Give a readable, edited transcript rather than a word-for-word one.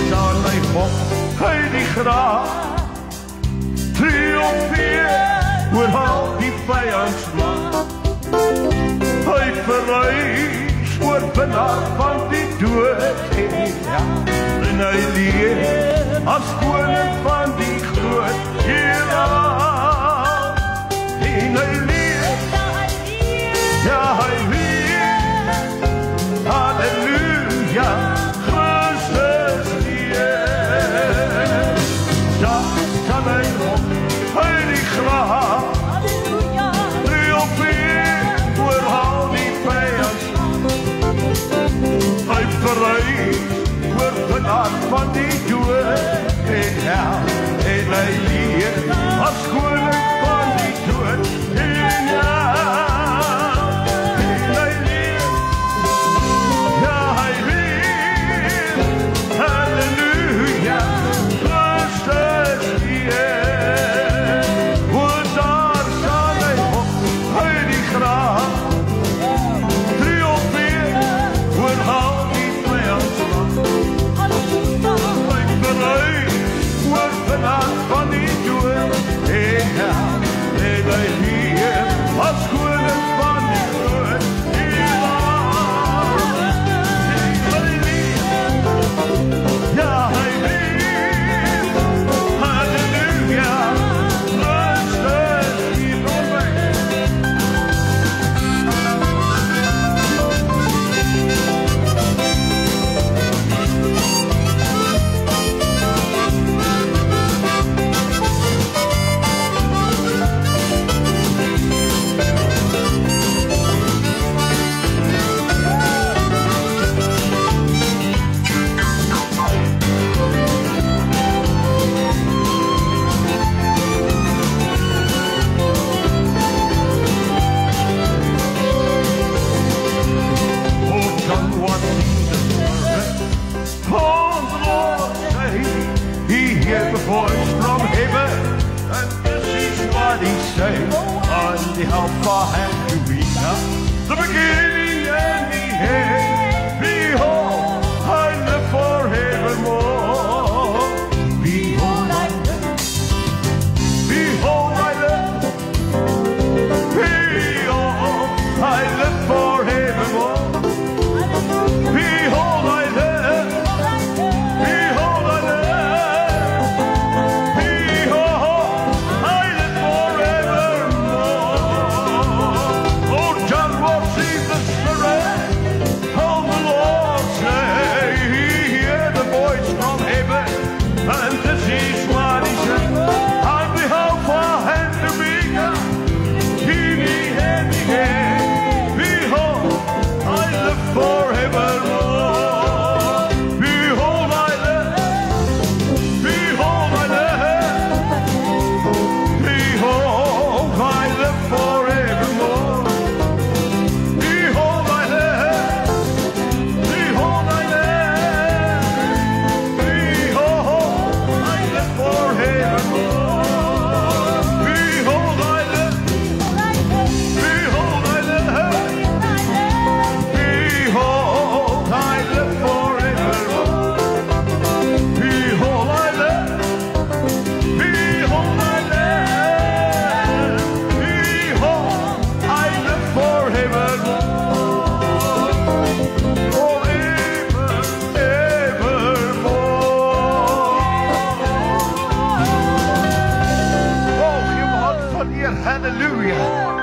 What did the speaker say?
staan my God uit die graf, triomfeer oor al die vyandslag. Hy verrys oorwinnaar van die dood en hy leef as koning van die groot heelal. En hy leef, ja hy leef, halleluja, Christus leef. Ja, kan hy op uit die graf, triomfeer oor al die vyandslag. Hy verrys oorwinnaar van die dood en hel, en hy leef as koning van die dood en hel. En hy leef, ja hy leef, halleluja, Christus leef. O daar staan hy op uit die graf, triomfeer oor al die vyandslag. Hy verrys oorwinnaar van die dood en hel, en hy leef as koning van die dood en hel. En hy leef, ja hy leef, halleluja, Christus leef op my. Voice from heaven, and this is what he said, on the Alpha and Omega, the beginning and the end. Behold, I live forevermore. Behold, I live. Behold, I live. Behold, I live forevermore. Behold, I live. Behold, I live. And this is what he said, I'm the Alpha and the Omega, beginning and the end. Behold, I live forevermore. Behold, I live. Behold, I live. Behold, I live forevermore. Behold, I live. Behold, I live. Hallelujah.